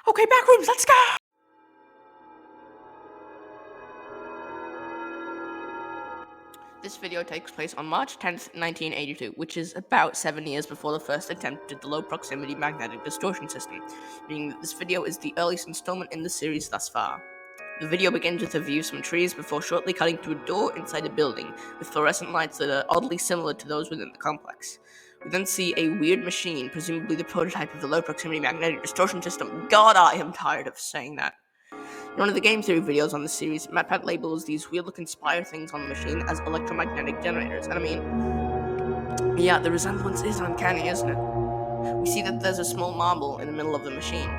Okay, Backrooms, let's go! This video takes place on March 10th, 1982, which is about 7 years before the first attempt at the low-proximity magnetic distortion system, meaning that this video is the earliest installment in the series thus far. The video begins with a view of some trees before shortly cutting to a door inside a building, with fluorescent lights that are oddly similar to those within the complex. We then see a weird machine, presumably the prototype of the low-proximity magnetic distortion system. God, I am tired of saying that. In one of the game theory videos on the series, MatPat labels these weird-looking spire things on the machine as electromagnetic generators, and I mean, yeah, the resemblance is uncanny, isn't it? We see that there's a small marble in the middle of the machine,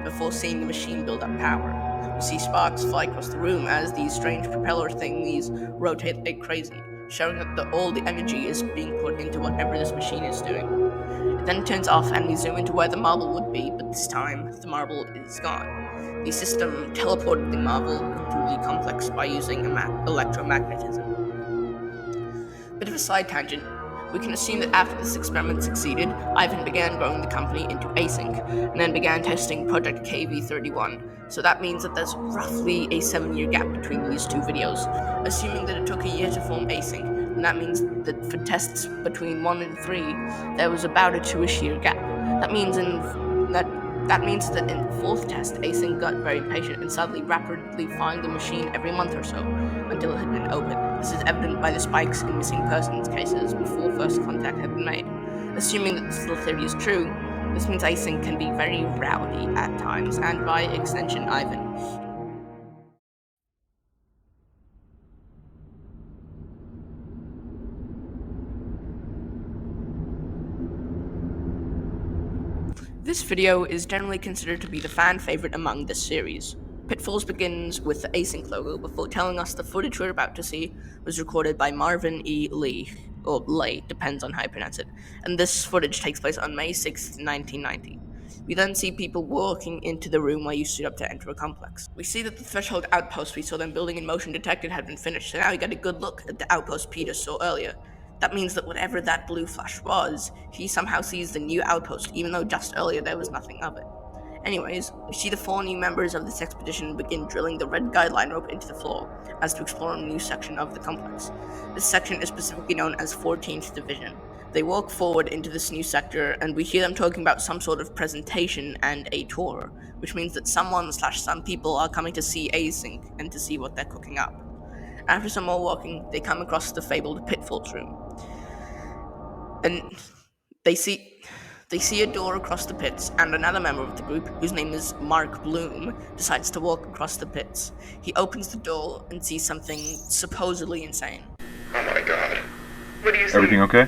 before seeing the machine build up power. We see sparks fly across the room as these strange propeller thingies rotate like crazy, showing that all the energy is being put into whatever this machine is doing. It then turns off and we zoom into where the marble would be, but this time, the marble is gone. The system teleported the marble into the complex by using electromagnetism. Bit of a side tangent. We can assume that after this experiment succeeded, Ivan began growing the company into async, and then began testing Project KV-31. So that means that there's roughly a 7-year gap between these two videos. Assuming that it took a year to form async, and that means that for tests between 1 and 3, there was about a 2-ish year gap. That means that in the 4th test, async got very patient and suddenly rapidly find the machine every month or so, until it had been opened. This is evident by the spikes in missing persons cases before first contact had been made. Assuming that this little theory is true, this means async can be very rowdy at times, and by extension, Ivan. This video is generally considered to be the fan favorite among this series. Pitfalls begins with the async logo before telling us the footage we're about to see was recorded by Marvin E. Lee, or Lay, depends on how you pronounce it, and this footage takes place on May 6th, 1990. We then see people walking into the room where you stood up to enter a complex. We see that the threshold outpost we saw them building in motion detected had been finished, so now we get a good look at the outpost Peter saw earlier. That means that whatever that blue flash was, he somehow sees the new outpost, even though just earlier there was nothing of it. Anyways, we see the 4 new members of this expedition begin drilling the red guideline rope into the floor, as to explore a new section of the complex. This section is specifically known as 14th Division. They walk forward into this new sector, and we hear them talking about some sort of presentation and a tour, which means that some people are coming to see async and to see what they're cooking up. After some more walking, they come across the fabled Pitfalls room. And they see a door across the pits, and another member of the group, whose name is Mark Bloom, decides to walk across the pits. He opens the door and sees something supposedly insane. Oh my god. What do you see? Everything okay?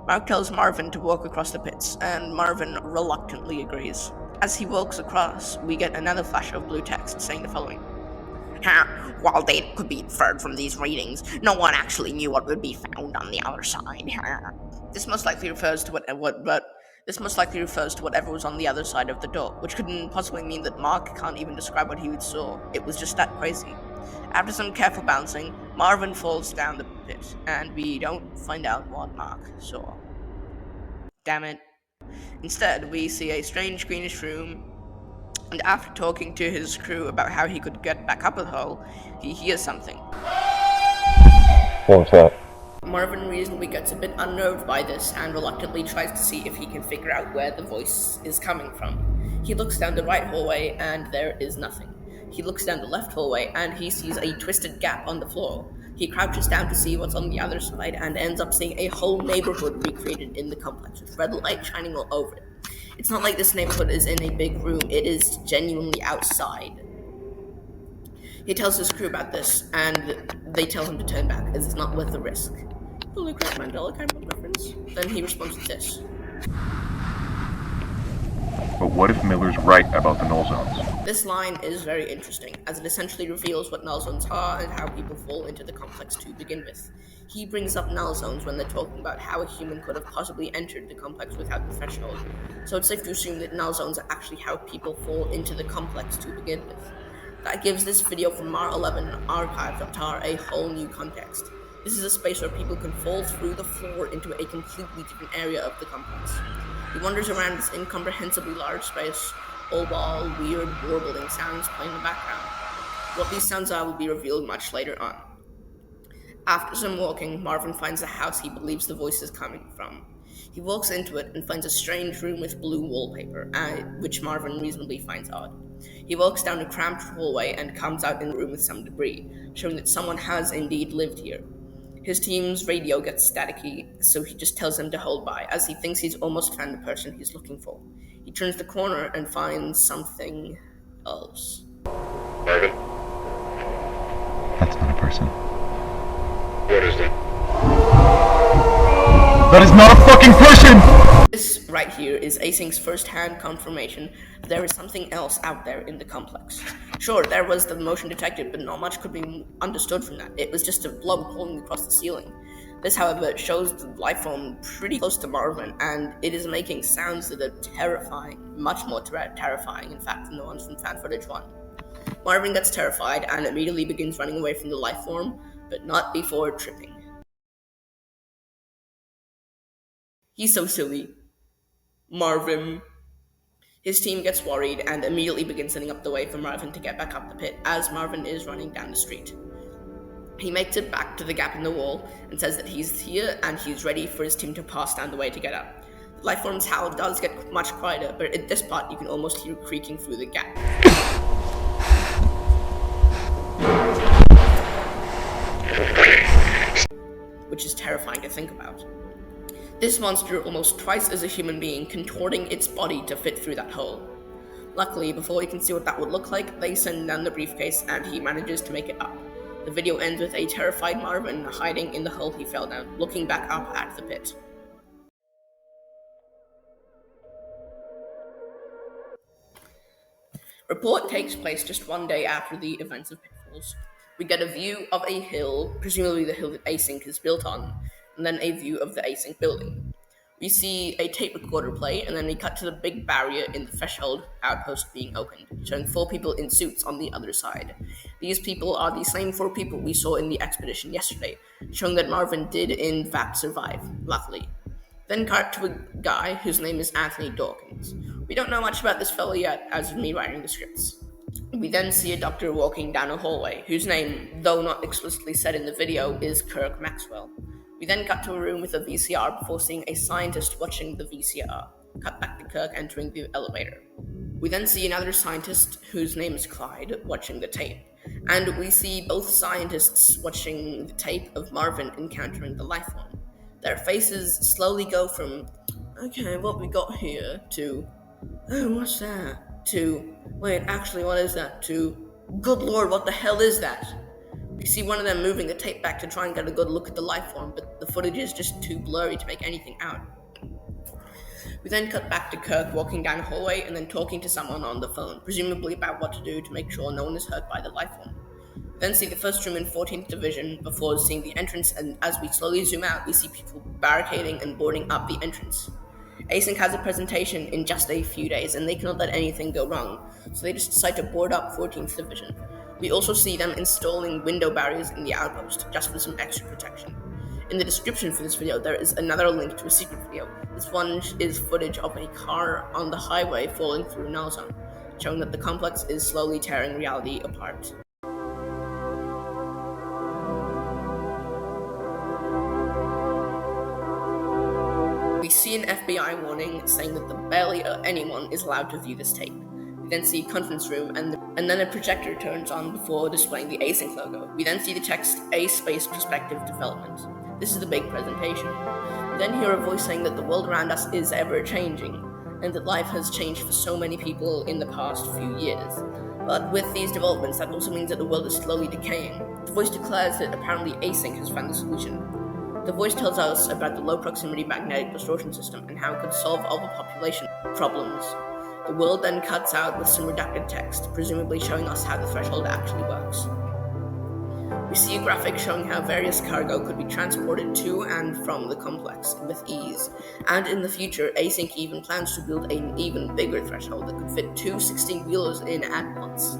Mark tells Marvin to walk across the pits, and Marvin reluctantly agrees. As he walks across, we get another flash of blue text saying the following. While data could be inferred from these readings, no one actually knew what would be found on the other side. This most likely refers to whatever was on the other side of the door, which couldn't possibly mean that Mark can't even describe what he saw. It was just that crazy. After some careful bouncing, Marvin falls down the pit, and we don't find out what Mark saw. Damn it. Instead, we see a strange greenish room, and after talking to his crew about how he could get back up the hole, he hears something. What's that? Marvin reasonably gets a bit unnerved by this and reluctantly tries to see if he can figure out where the voice is coming from. He looks down the right hallway and there is nothing. He looks down the left hallway and he sees a twisted gap on the floor. He crouches down to see what's on the other side and ends up seeing a whole neighborhood recreated in the complex with red light shining all over it. It's not like this neighborhood is in a big room, it is genuinely outside. He tells his crew about this, and they tell him to turn back, as it's not worth the risk. Holy crap, Mandela kind of reference. Then he responds with this. But what if Miller's right about the null zones? This line is very interesting, as it essentially reveals what null zones are and how people fall into the complex to begin with. He brings up null zones when they're talking about how a human could have possibly entered the complex without the threshold. So it's safe to assume that null zones are actually how people fall into the complex to begin with. That gives this video from Mar 11 archive.tar a whole new context. This is a space where people can fall through the floor into a completely different area of the complex. He wanders around this incomprehensibly large space, all while weird, warbling sounds play in the background. What these sounds are will be revealed much later on. After some walking, Marvin finds a house he believes the voice is coming from. He walks into it and finds a strange room with blue wallpaper, which Marvin reasonably finds odd. He walks down a cramped hallway and comes out in the room with some debris, showing that someone has indeed lived here. His team's radio gets staticky, so he just tells them to hold by, as he thinks he's almost found the person he's looking for. He turns the corner and finds something else. Marvin, That's not a person. what is that? That is not a fucking person! This right here is Async's first-hand confirmation that there is something else out there in the complex. Sure, there was the motion detected, but not much could be understood from that. It was just a blob pulling across the ceiling. This, however, shows the life form pretty close to Marvin, and it is making sounds that are terrifying, much more terrifying, in fact, than the ones from fan footage 1. Marvin gets terrified and immediately begins running away from the life form, but not before tripping. He's so silly. Marvin. His team gets worried and immediately begins setting up the way for Marvin to get back up the pit as Marvin is running down the street. He makes it back to the gap in the wall and says that he's here and he's ready for his team to pass down the way to get up. The life form's howl does get much quieter, but at this part you can almost hear creaking through the gap, which is terrifying to think about. This monster, almost twice as a human being, contorting its body to fit through that hole. Luckily, before we can see what that would look like, they send down the briefcase and he manages to make it up. The video ends with a terrified Marvin hiding in the hole he fell down, looking back up at the pit. Report takes place just one day after the events of Pitfalls. We get a view of a hill, presumably the hill that Async is built on, and then a view of the Async building. We see a tape recorder play, and then we cut to the big barrier in the threshold outpost being opened, showing 4 people in suits on the other side. These people are the same 4 people we saw in the expedition yesterday, showing that Marvin did in fact survive, luckily. Then cut to a guy whose name is Anthony Dawkins. We don't know much about this fellow yet, as of me writing the scripts. We then see a doctor walking down a hallway, whose name, though not explicitly said in the video, is Kirk Maxwell. We then cut to a room with a VCR before seeing a scientist watching the VCR. Cut back to Kirk entering the elevator. We then see another scientist, whose name is Clyde, watching the tape. And we see both scientists watching the tape of Marvin encountering the life form. Their faces slowly go from, okay, what we got here, to, oh, what's that? To, wait, actually, what is that? To, good lord, what the hell is that? We see one of them moving the tape back to try and get a good look at the life form, but the footage is just too blurry to make anything out. We then cut back to Kirk walking down a hallway and then talking to someone on the phone, presumably about what to do to make sure no one is hurt by the life form. We then see the first room in 14th Division before seeing the entrance, and as we slowly zoom out, we see people barricading and boarding up the entrance. Async has a presentation in just a few days, and they cannot let anything go wrong, so they just decide to board up 14th Division. We also see them installing window barriers in the outpost, just for some extra protection. In the description for this video, there is another link to a secret video. This one is footage of a car on the highway falling through a null zone, showing that the complex is slowly tearing reality apart. We see an FBI warning saying that barely anyone is allowed to view this tape. We then see a conference room, and then a projector turns on before displaying the Async logo. We then see the text, A Space Perspective Development. This is the big presentation. We then hear a voice saying that the world around us is ever-changing, and that life has changed for so many people in the past few years. But with these developments, that also means that the world is slowly decaying. The voice declares that apparently Async has found the solution. The voice tells us about the low-proximity magnetic distortion system and how it could solve all the population problems. The world then cuts out with some redacted text, presumably showing us how the threshold actually works. We see a graphic showing how various cargo could be transported to and from the complex with ease, and in the future, Async even plans to build an even bigger threshold that could fit 2 16-wheelers in at once.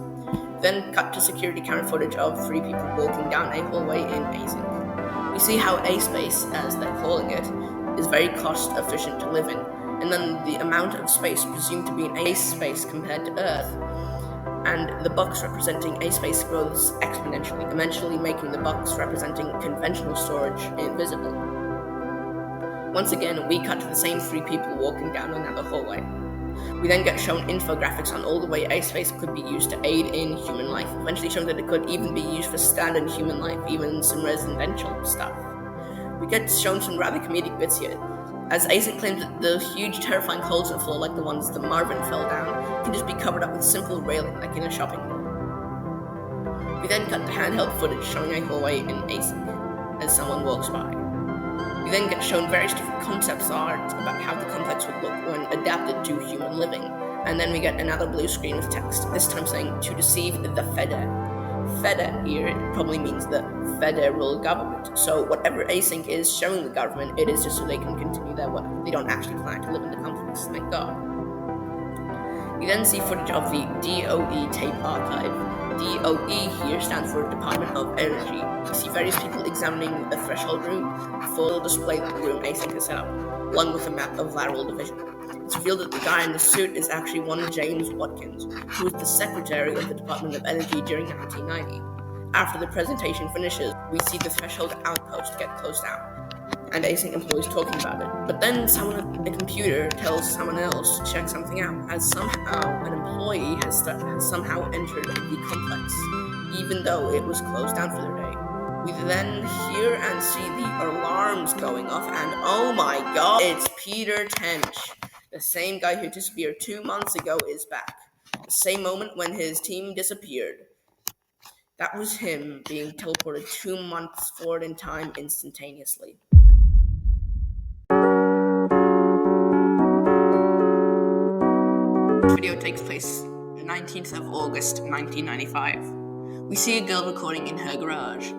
Then cut to security camera footage of 3 people walking down a hallway in Async. We see how A-Space, as they're calling it, is very cost-efficient to live in, and then the amount of space presumed to be in A space compared to Earth, and the box representing A space grows exponentially, eventually making the box representing conventional storage invisible. Once again, we cut to the same three people walking down another hallway. We then get shown infographics on all the way A space could be used to aid in human life, eventually showing that it could even be used for standard human life, even some residential stuff. We get shown some rather comedic bits here, as async claims that the huge terrifying holes in the floor, like the ones that Marvin fell down, can just be covered up with simple railing, like in a shopping mall. We then cut to handheld footage showing a hallway in async, as someone walks by. We then get shown various different concepts art about how the complex would look when adapted to human living, and then we get another blue screen with text, this time saying, "To deceive the Feder." Feder here probably means the federal government, so whatever async is showing the government, it is just so they can continue their work. They don't actually plan to live in the complex, thank God. We then see footage of the DOE tape archive. DOE here stands for Department of Energy. We see various people examining the threshold room before they'll display the room async is set up, along with a map of lateral division. It's revealed that the guy in the suit is actually one James Watkins, who was the secretary of the Department of Energy during 1990. After the presentation finishes, we see the threshold outpost get closed down, and async employees talking about it. But then someone at the computer tells someone else to check something out, as somehow an employee has somehow entered the complex, even though it was closed down for the day. We then hear and see the alarms going off, and oh my god, it's Peter Tench. The same guy who disappeared 2 months ago is back. The same moment when his team disappeared. That was him being teleported 2 months forward in time instantaneously. This video takes place 19th of August, 1995. We see a girl recording in her garage.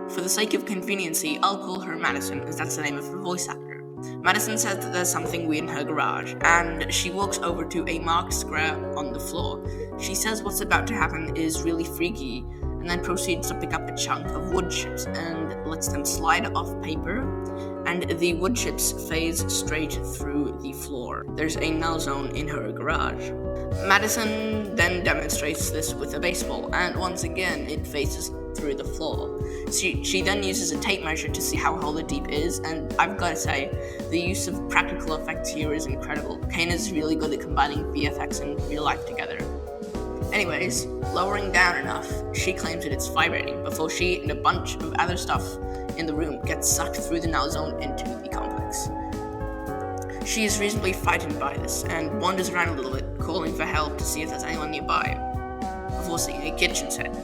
For the sake of conveniency, I'll call her Madison, as that's the name of her voice actor. Madison says that there's something weird in her garage, and she walks over to a marked square on the floor. She says what's about to happen is really freaky, and then proceeds to pick up a chunk of wood chips and lets them slide off paper, and the wood chips phase straight through the floor. There's a null zone in her garage. Madison then demonstrates this with a baseball, and once again it phases through the floor. She then uses a tape measure to see how hollow deep is, and I've got to say, the use of practical effects here is incredible. Kane is really good at combining VFX and real life together. Anyways, lowering down enough, she claims that it's vibrating before she and a bunch of other stuff in the room get sucked through the null zone into the complex. She is reasonably frightened by this and wanders around a little bit, calling for help to see if there's anyone nearby, before seeing a kitchen set.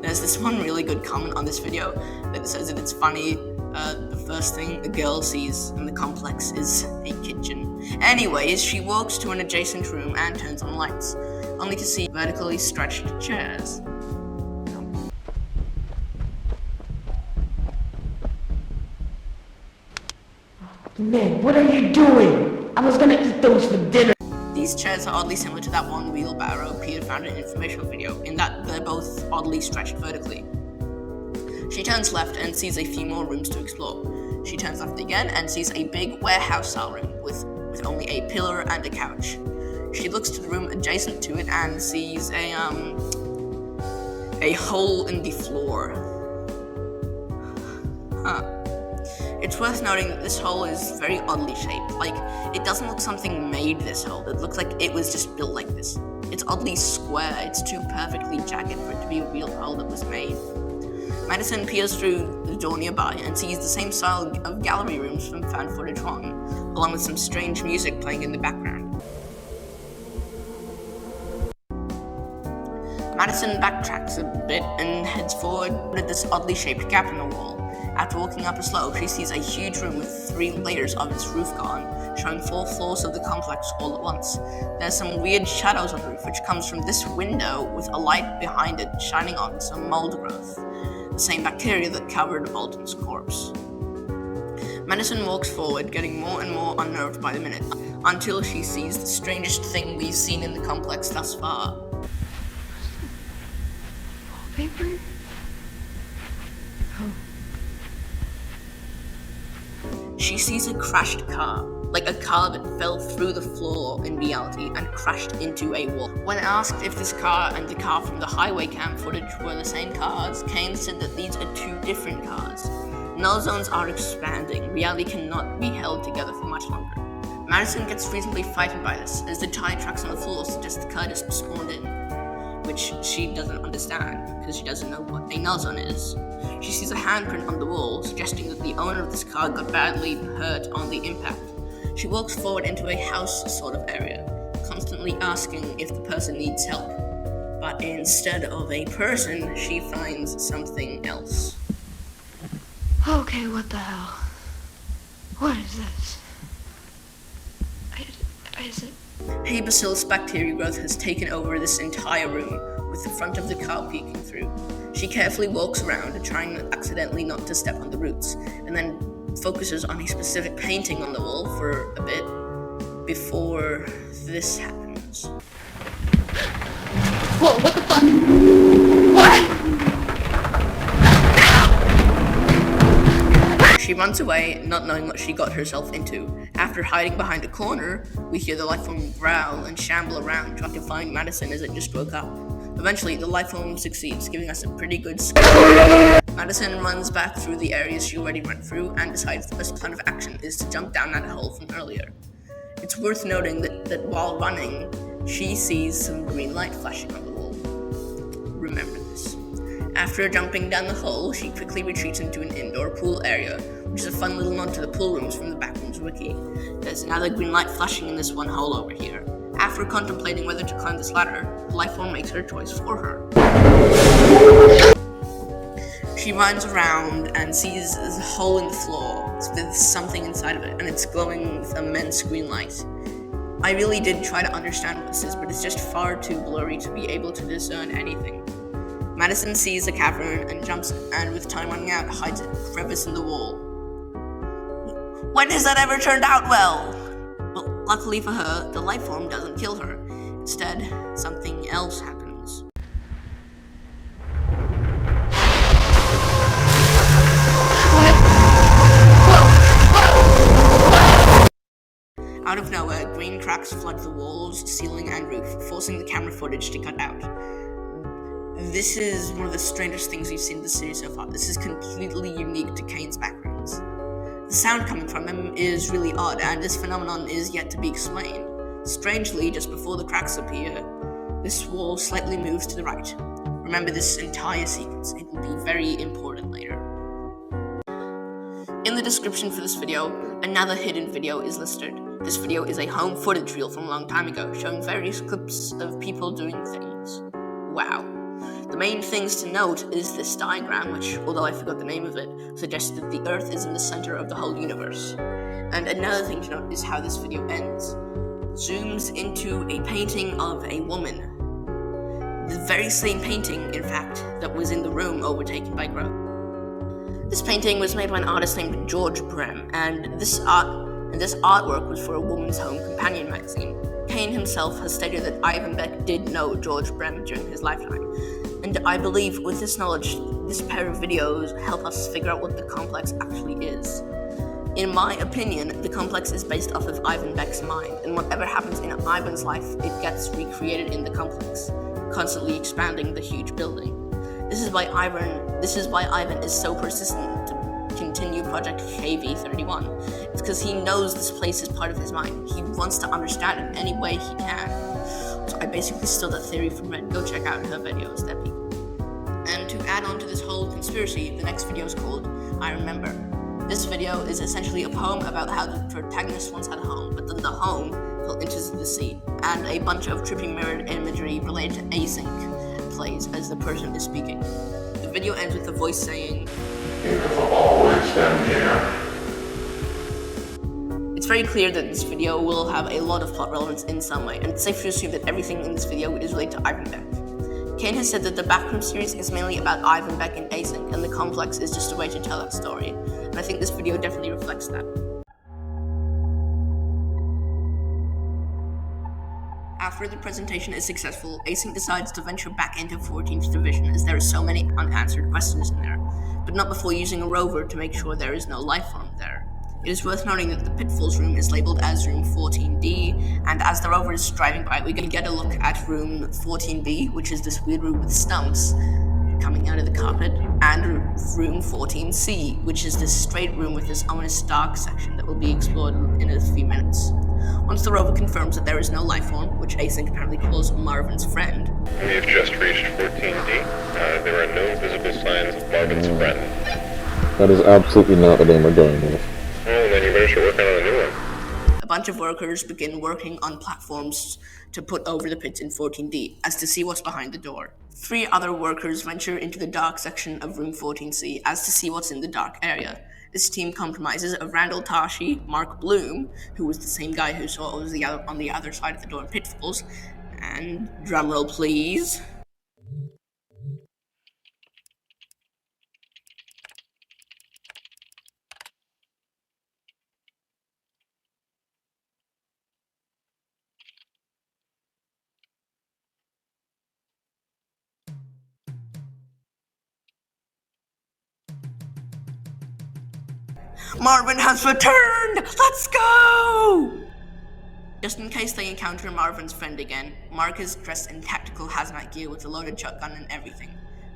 There's this one really good comment on this video that says that it's funny, the first thing the girl sees in the complex is a kitchen. Anyways, she walks to an adjacent room and turns on lights, only to see vertically stretched chairs. Man, what are you doing? I was gonna eat those for dinner. These chairs are oddly similar to that one wheelbarrow Peter found in an informational video, in that they're both oddly stretched vertically. She turns left and sees a few more rooms to explore. She turns left again and sees a big warehouse-style room with only a pillar and a couch. She looks to the room adjacent to it and sees a hole in the floor. It's worth noting that this hole is very oddly shaped. Like, it doesn't look something made this hole. It looks like it was just built like this. It's oddly square. It's too perfectly jagged for it to be a real hole that was made. Madison peers through the door nearby and sees the same style of gallery rooms from Found Footage 1, along with some strange music playing in the background. Madison backtracks a bit and heads forward at this oddly shaped gap in the wall. After walking up a slope, she sees a huge room with 3 layers of its roof gone, showing 4 floors of the complex all at once. There's some weird shadows on the roof, which comes from this window with a light behind it shining on some mold growth, the same bacteria that covered Bolton's corpse. Madison walks forward, getting more and more unnerved by the minute, until she sees the strangest thing we've seen in the complex thus far. she sees a crashed car, like a car that fell through the floor in reality and crashed into a wall. When asked if this car and the car from the highway cam footage were the same cars, Kane said that these are two different cars. Null zones are expanding. Reality cannot be held together for much longer. Madison gets reasonably frightened by this, as the tire tracks on the floor suggest the car just spawned in, which she doesn't understand because she doesn't know what a null zone is. She sees a handprint on the wall, suggesting that the owner of this car got badly hurt on the impact. She walks forward into a house sort of area, constantly asking if the person needs help. But instead of a person, she finds something else. Okay, what the hell? What is this? Is it? A bacillus bacteria growth has taken over this entire room, with the front of the car peeking through. She carefully walks around, trying accidentally not to step on the roots, and then focuses on a specific painting on the wall for a bit before this happens. Whoa, what the fuck? What? She runs away, not knowing what she got herself into. After hiding behind a corner, we hear the life form growl and shamble around, trying to find Madison as it just woke up. Eventually, the life form succeeds, giving us a pretty good score. Madison runs back through the areas she already went through and decides the best plan of action is to jump down that hole from earlier. It's worth noting that while running, she sees some green light flashing on the wall. Remember this. After jumping down the hole, she quickly retreats into an indoor pool area, which is a fun little nod to the pool rooms from the Backrooms wiki. There's another green light flashing in this one hole over here. After contemplating whether to climb this ladder, the life form makes her choice for her. She runs around and sees a hole in the floor with something inside of it, and it's glowing with immense green light. I really did try to understand what this is, but it's just far too blurry to be able to discern anything. Madison sees the cavern and jumps in, and with time running out, hides in a crevice in the wall. When has that ever turned out well? Well, luckily for her, the life form doesn't kill her. Instead, something else happens. Out of nowhere, green cracks flood the walls, ceiling, and roof, forcing the camera footage to cut out. This is one of the strangest things we've seen in the series so far. This is completely unique to Kane's Backrooms. The sound coming from him is really odd, and this phenomenon is yet to be explained. Strangely, just before the cracks appear, this wall slightly moves to the right. Remember this entire sequence, it will be very important later. In the description for this video, another hidden video is listed. This video is a home footage reel from a long time ago, showing various clips of people doing things. Wow. The main things to note is this diagram, which, although I forgot the name of it, suggests that the Earth is in the center of the whole universe. And another thing to note is how this video ends. It zooms into a painting of a woman. The very same painting, in fact, that was in the room overtaken by growth. This painting was made by an artist named George Brem, and this artwork was for a Woman's Home companion magazine. Kane himself has stated that Ivan Beck did know George Brem during his lifetime. And I believe with this knowledge, this pair of videos help us figure out what the complex actually is. In my opinion, the complex is based off of Ivan Beck's mind, and whatever happens in Ivan's life, it gets recreated in the complex, constantly expanding the huge building. This is why Ivan is so persistent to continue Project KV-31. It's because he knows this place is part of his mind. He wants to understand it any way he can. So I basically stole that theory from Red. Go check out her videos, that'd be. And to add on to this whole conspiracy, the next video is called I Remember. This video is essentially a poem about how the protagonist once had a home, but then the home fell into the sea, and a bunch of trippy mirrored imagery related to async plays as the person is speaking. The video ends with the voice saying, "You have always been here." It's very clear that this video will have a lot of plot relevance in some way, and it's safe to assume that everything in this video is related to Ivan Beck. Kane has said that the Backrooms series is mainly about Ivan Beck and async, and the complex is just a way to tell that story, and I think this video definitely reflects that. After the presentation is successful, async decides to venture back into 14th Division as there are so many unanswered questions in there, but not before using a rover to make sure there is no life form there. It is worth noting that the Pitfalls room is labeled as room 14D, and as the rover is driving by, we're going to get a look at room 14B, which is this weird room with stumps coming out of the carpet, and room 14C, which is this straight room with this ominous dark section that will be explored in a few minutes. Once the rover confirms that there is no life form, which async apparently calls Marvin's friend. We've just reached 14D. There are no visible signs of Marvin's friend. That is absolutely not the name we're going with. Well, then you better start working on a new one. A bunch of workers begin working on platforms to put over the pits in 14D, as to see what's behind the door. 3 other workers venture into the dark section of room 14C, as to see what's in the dark area. This team compromises of Randall Tashi, Mark Bloom, who was the same guy who saw what was on the other side of the door in Pitfalls, and drumroll please, Marvin has returned! Let's go! Just in case they encounter Marvin's friend again, Mark is dressed in tactical hazmat gear with a loaded shotgun and everything.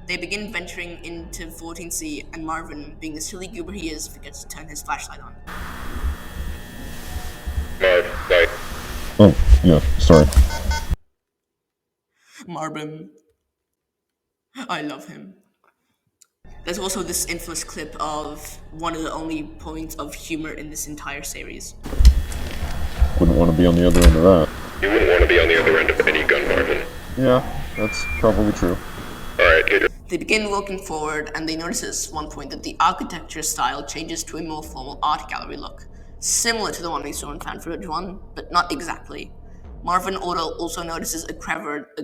They begin venturing into 14C, and Marvin, being the silly goober he is, forgets to turn his flashlight on. Marv, light. Oh, yeah, sorry. Marvin. I love him. There's also this infamous clip of one of the only points of humor in this entire series. Wouldn't want to be on the other end of that. You wouldn't want to be on the other end of any gun, Marvin. Yeah, that's probably true. Alright, get your... They begin walking forward, and they notice at one point that the architecture style changes to a more formal art gallery look, similar to the one we saw in Fan Footage 1, but not exactly. Marvin also notices a crevice.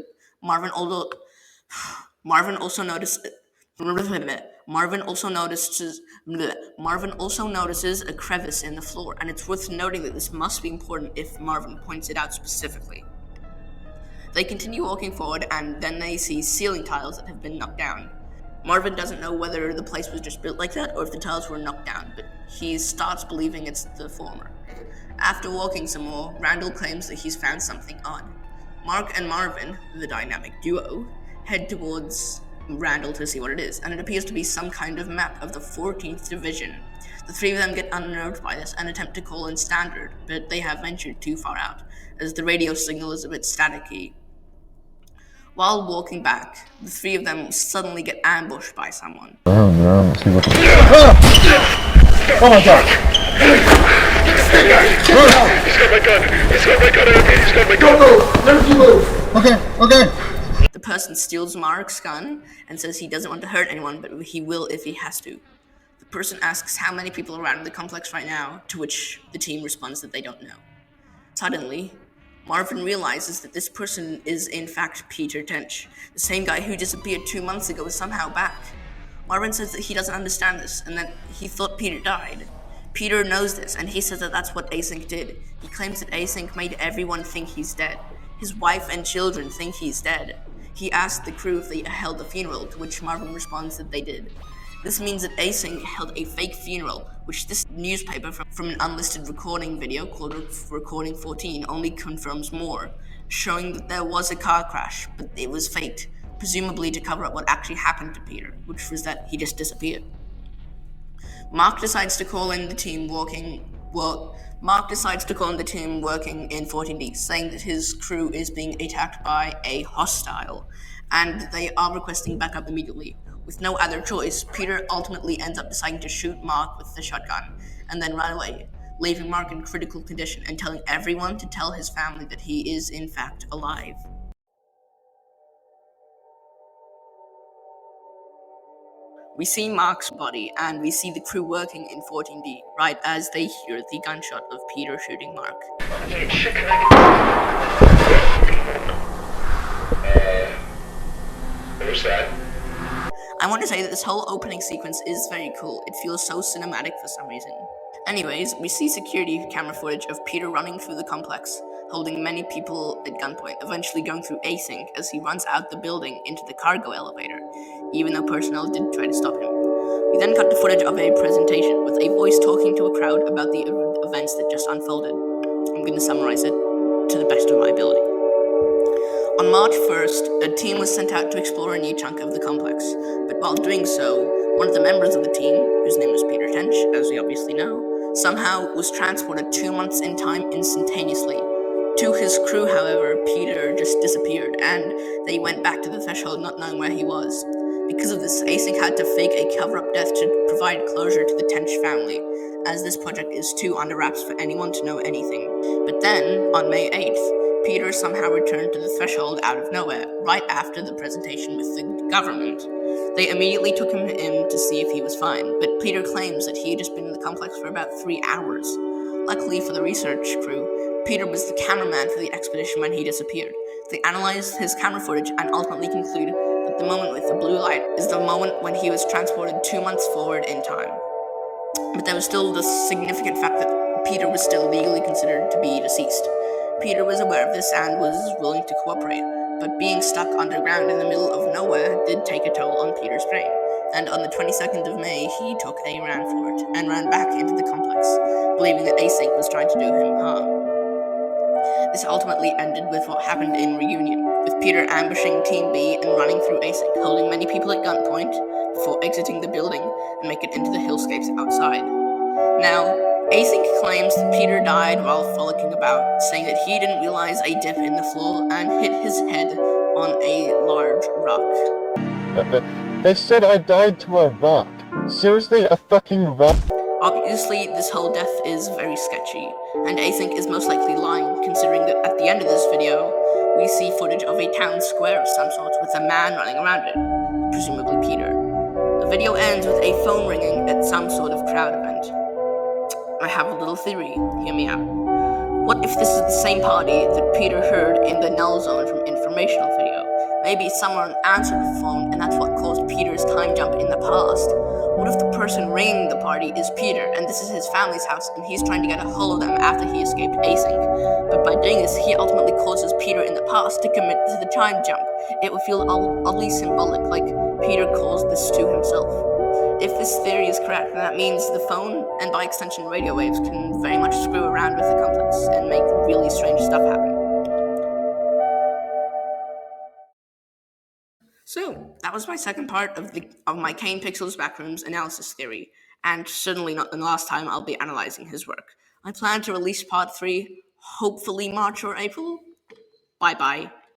Marvin also notices a crevice in the floor, and it's worth noting that this must be important if Marvin points it out specifically. They continue walking forward, and then they see ceiling tiles that have been knocked down. Marvin doesn't know whether the place was just built like that or if the tiles were knocked down, but he starts believing it's the former. After walking some more, Randall claims that he's found something odd. Mark and Marvin, the dynamic duo, head towards Randall to see what it is, and it appears to be some kind of map of the 14th Division. The 3 of them get unnerved by this and attempt to call in standard, but they have ventured too far out, as the radio signal is a bit staticky. While walking back, the 3 of them suddenly get ambushed by someone. Oh no, let's see what... Oh my god! He's got my gun! He's got my gun! He's got my gun! Don't move! Never you move! Okay. The person steals Mark's gun and says he doesn't want to hurt anyone, but he will if he has to. The person asks how many people are around the complex right now, to which the team responds that they don't know. Suddenly, Marvin realizes that this person is in fact Peter Tench, the same guy who disappeared 2 months ago is somehow back. Marvin says that he doesn't understand this and that he thought Peter died. Peter knows this, and he says that that's what async did. He claims that async made everyone think he's dead. His wife and children think he's dead. He asked the crew if they held a funeral, to which Marvin responds that they did. This means that async held a fake funeral, which this newspaper from an unlisted recording video called Recording 14 only confirms more, showing that there was a car crash, but it was faked, presumably to cover up what actually happened to Peter, which was that he just disappeared. Mark decides to call in the team working in 14D, saying that his crew is being attacked by a hostile, and they are requesting backup immediately. With no other choice, Peter ultimately ends up deciding to shoot Mark with the shotgun, and then run away, leaving Mark in critical condition and telling everyone to tell his family that he is in fact alive. We see Mark's body, and we see the crew working in 14D, right as they hear the gunshot of Peter shooting Mark. Who's that? I want to say that this whole opening sequence is very cool. It feels so cinematic for some reason. Anyways, we see security camera footage of Peter running through the complex, holding many people at gunpoint, eventually going through async as he runs out the building into the cargo elevator, even though personnel did try to stop him. We then cut to footage of a presentation with a voice talking to a crowd about the events that just unfolded. I'm going to summarize it to the best of my ability. On March 1st, a team was sent out to explore a new chunk of the complex, but while doing so, one of the members of the team, whose name was Peter Tench, as we obviously know, somehow was transported 2 months in time instantaneously. To his crew, however, Peter just disappeared, and they went back to the threshold not knowing where he was. Because of this, Async had to fake a cover-up death to provide closure to the Tench family, as this project is too under wraps for anyone to know anything. But then, on May 8th, Peter somehow returned to the threshold out of nowhere, right after the presentation with the government. They immediately took him in to see if he was fine, but Peter claims that he had just been in the complex for about 3 hours. Luckily for the research crew, Peter was the cameraman for the expedition when he disappeared. They analyzed his camera footage and ultimately concluded that the moment with the blue light is the moment when he was transported 2 months forward in time. But there was still the significant fact that Peter was still legally considered to be deceased. Peter was aware of this and was willing to cooperate, but being stuck underground in the middle of nowhere did take a toll on Peter's brain, and on the 22nd of May, he took a ran for it and ran back into the complex, believing that Async was trying to do him harm. This ultimately ended with what happened in Reunion, with Peter ambushing Team B and running through Async, holding many people at gunpoint before exiting the building and make it into the hillscapes outside. Now, Async claims that Peter died while frolicking about, saying that he didn't realize a dip in the floor and hit his head on a large rock. They said I died to a rock. Seriously, a fucking rock? Obviously, this whole death is very sketchy, and Async is most likely lying, considering that at the end of this video, we see footage of a town square of some sort with a man running around it, presumably Peter. The video ends with a phone ringing at some sort of crowd event. I have a little theory, hear me out. What if this is the same party that Peter heard in the null zone from informational video? Maybe someone answered the phone and that's what caused Peter's time jump in the past. What if the person ringing the party is Peter and this is his family's house and he's trying to get a hold of them after he escaped Async? But by doing this, he ultimately causes Peter in the past to commit to the time jump. It would feel oddly symbolic, like Peter caused this to himself. If this theory is correct, then that means the phone, and by extension radio waves, can very much screw around with the complex and make really strange stuff happen. So, that was my second part of my Kane Pixels Backrooms analysis theory, and certainly not the last time I'll be analyzing his work. I plan to release part 3, hopefully March or April. Bye-bye.